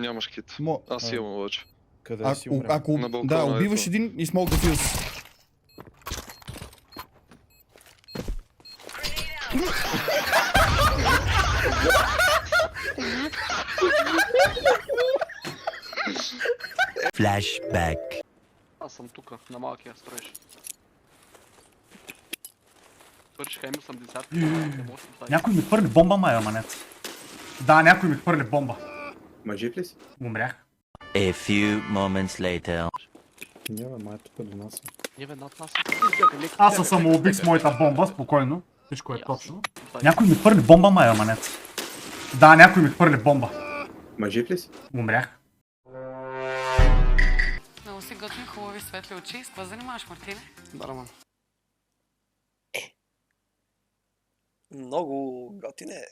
Нямаш кит. Мо... Аз имам обаче. Къде си умрял? Ако На балкона да, е убиваш това. един и смог да филс. Flashback. Аз съм тука, на малкия строеж. Свършиха М80. Някой ми хвърли бомба, май, аманет. Да, някой ми хвърли бомба. Ма жив ли си? Умрях. A few moments later. Няма, май тук до нас. Ниве над нас. Аз се самоубих с моята бомба, спокойно. Всичко е точно. Някой ми хвърли бомба, май, аманет. Да, някой ми хвърли бомба. Ма жив ли си? Умрях. Много си готин, хубави светли очи. С какво занимаваш, Мартине? Барман. Много готин е.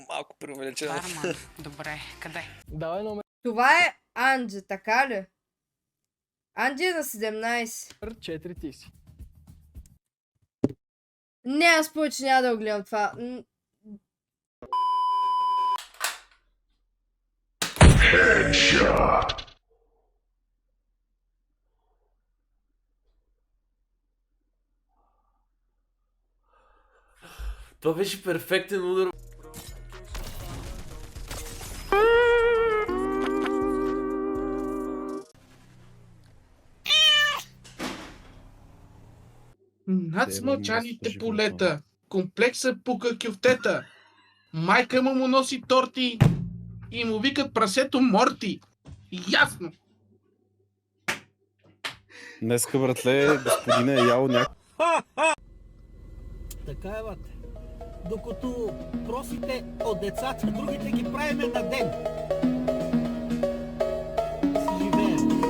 Малко преувеличено. Барман. Добре. Къде? Давай номер Това е Анджи, така ли? Анджи е на 17. 4 ти си. Не, аз повече няма да го гледам това. Това беше перфектен удар. Над смълчаните полета, комплекса пука кюфтета. Майка му носи торти и му викат прасето Морти. Ясно! Днеска, братле, господина е ял някой. Така е, бате. Докато просите от децата, другите ги правиме на ден. Си живеем.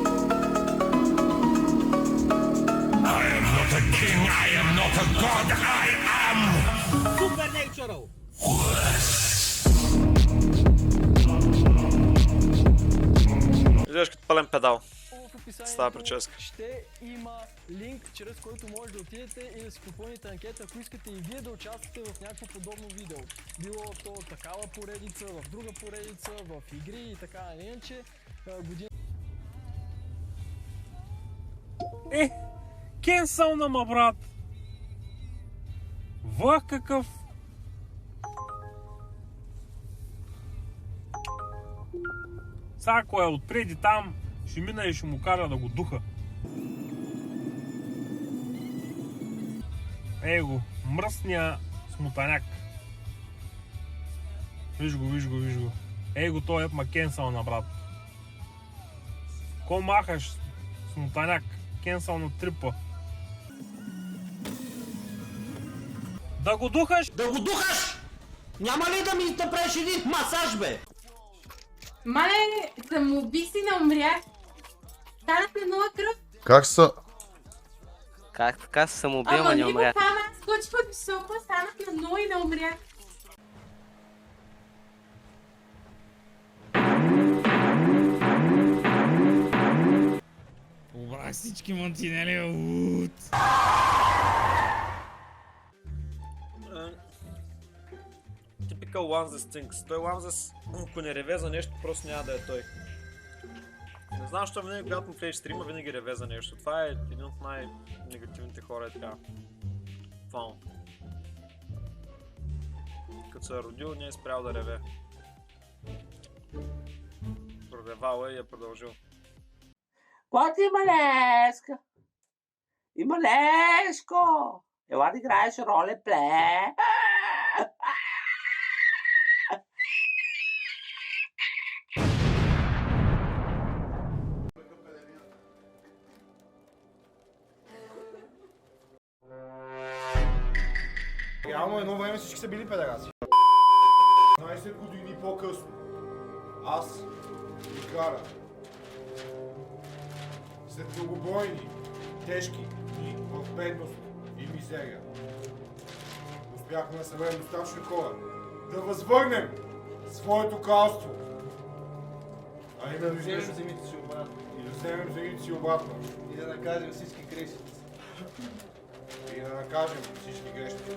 Supernatural! Изглеждаш като пълен педал. В описанието Става прическа. ще има линк, чрез който може да отидете и да си попълните анкета, ако искате и вие да участвате в някакво подобно видео. Било то такава поредица, в друга поредица, в игри и така, иначе година. Кенсъл на брат! Вах какъв! Сако е отпреди там, ще мина и ще му кара да го духа. Ей го, мръсния смутаняк. Виж го, виж го, виж го. Ей го, той е кенсъл на брат. Ко махаш, смутаняк? Кенсъл на трипа. Да го духаш! Да го духаш! Няма ли да ми направиш един масаж, бе? Мале, самоубих си, не умрях. Станах на нова кръв. Как са? Как така се самоубил, Ама а не не го умря? фана, скочих от високо, станах на нова и не умрях. Обрах всички мантинели, уут! Typical Lamzes Things. Той Ламзес, ако не реве за нещо, просто няма да е той. Не знам, защо винаги, когато му влезеш стрима, винаги реве за нещо. Това е един от най-негативните хора, е така. Фаун. Като се е родил, не е спрял да реве. Проревал е и е продължил. Какво ти, малешка? И малешко! Ела да играеш ролеплей? Реално едно време всички са били педераси. 12 години по-късно. Аз и Кара. След многобройни, тежки дни в бедност и мизерия. Успяхме да съберем достатъчно хора да възвърнем своето кралство. А именно да вземем земите си обратно. И да вземем земите си обратно. И да накажем всички грешници. И да накажем всички грешници.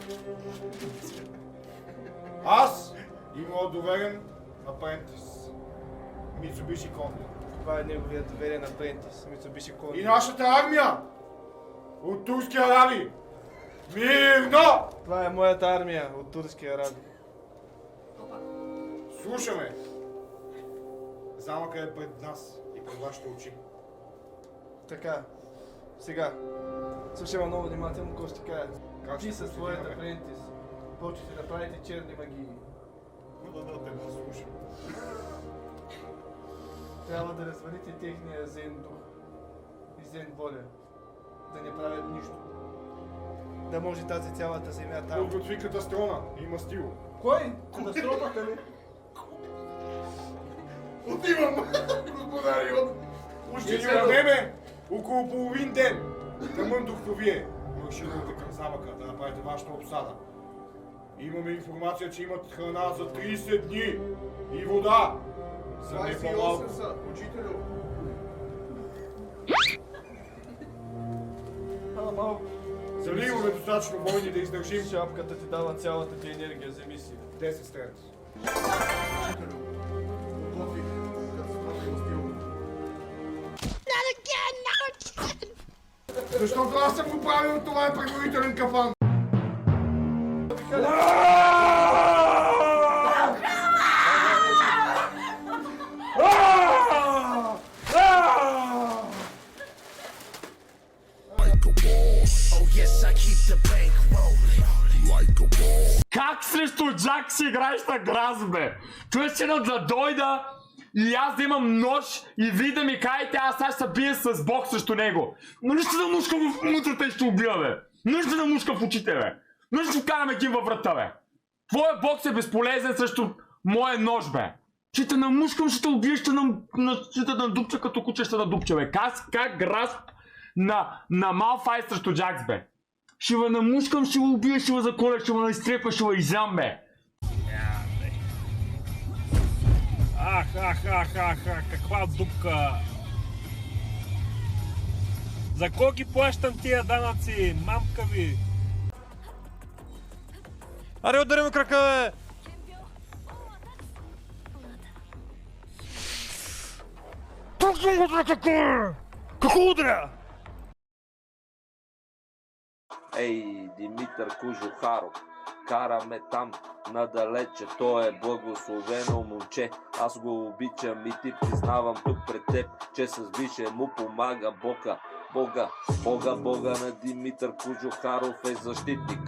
Аз и моят доверен апрентис. Mitsubishi Kondo. Това е неговия доверен апрентис, Mitsubishi И Kondo. нашата армия от турски араби. Мирно! Това е моята армия от турски араби. Слушаме. Замъкът е пред нас и пред вашите очи. Така, сега. Слушай много внимателно, какво ще кажа. Как Ти ще със своят процедираме? апрентис почвате да правите черни магии. Да го слушам. Трябва да развалите техния зен дух и зен воля. Да не правят нищо. Да може тази цялата земя там. Подготви катастрона. Има стил. Кой? Катастрофата ли? Отивам, господари, Още ни време, около половин ден. Тъмън докато вие марширувате към замъка да направите вашата обсада. Имаме информация, че имат храна за 30 дни и вода. За не по-малко. Учителю. Малко. Заливаме достатъчно войни да издържим. Шапката ти дава цялата ти енергия за мисия. 10 страници. Защото аз съм го правил, това е предварителен кафан. Как срещу Джак си играеш на граз, бе? Човеченът да дойда и аз да имам нож и ви да ми кажете, аз сега ще се бия с Бог срещу него. Но не ще да мушка в мутрата и ще убия, бе. Не ще да мушка в очите, бе. Не ще вкараме един във врата, бе. Твоя бокс е безполезен срещу моя нож, бе. Ще те намушкам, ще те убия, ще те надупча като куче, ще надупча, бе. Как грасп на Малфай срещу Джакс, бе. Ще ва намушкам, ще ва убия, ще ва заколя, ще ва изтрепа, ще ва изям, бе. Ах, каква дупка! За кой ги плащам тия данъци, мамка ви? Аре, удари му крака, бе! Точно удря какво? Какво удря? Ей, Димитър Кожухаров, караме там надалече, то е благословено момче, аз го обичам и ти признавам тук пред теб, че с више му помага Бога на Димитър Кожухаров е защитник.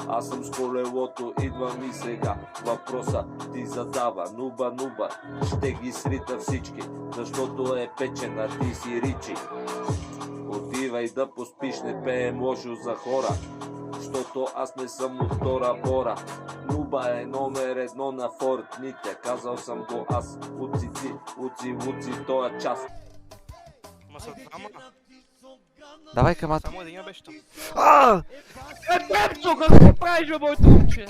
Аз съм с колелото, идвам и сега въпроса ти задава, нуба, ще ги срита всички, защото е печена, ти си Ричи. Отивай да поспиш, не пеем лошо за хора, защото аз не съм от втора бора. Нуба е номер 1 на Фортните, казал съм го аз, Луци, тоя час. Ма са двама. Давай камата. Само един беше там. Пепчо, какво правиш, бе, моето момче?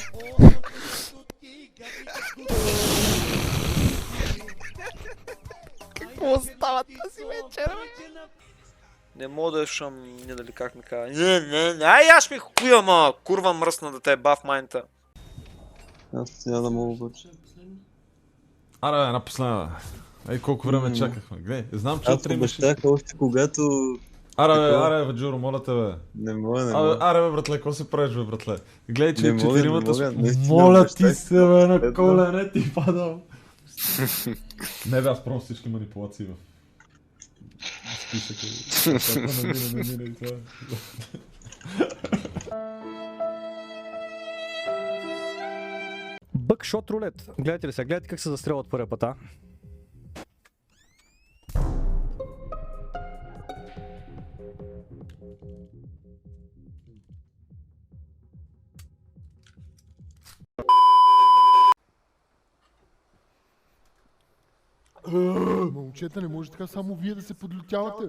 Какво става тази вечер, бе? Не мога да шам, не дали как ми казва. Не, ай аз ми хуя, ма, курва мръсна да те е баф майнта. Аз няма да мога вече. Аре, една последна. Ей, колко време чакахме. Гледай, знам, че утре имаш... още когато... Аре, бе, Джуро, моля те, бе. Не мога, Аре, бе, братле, какво се правиш, бе, братле? Гледай, че Не мога, четиримата... не мога, наистина, Моля ти обещай. се, бе, на колене ти падам. Не, бе, аз пробвам всички манипулации в списъка. Ако намира и това. Бъкшот рулет. Гледайте ли сега? Гледайте как се застрелват първия път, а? Момчета, не може така само вие да се подлютявате.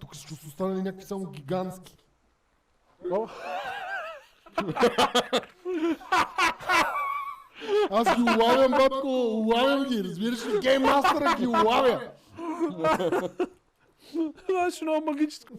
Тук ще останали някакви само гигантски. Аз ги улавям, батко, улавям ги, разбираш ли? Гейммастъра ги улавя. Това е много магическо.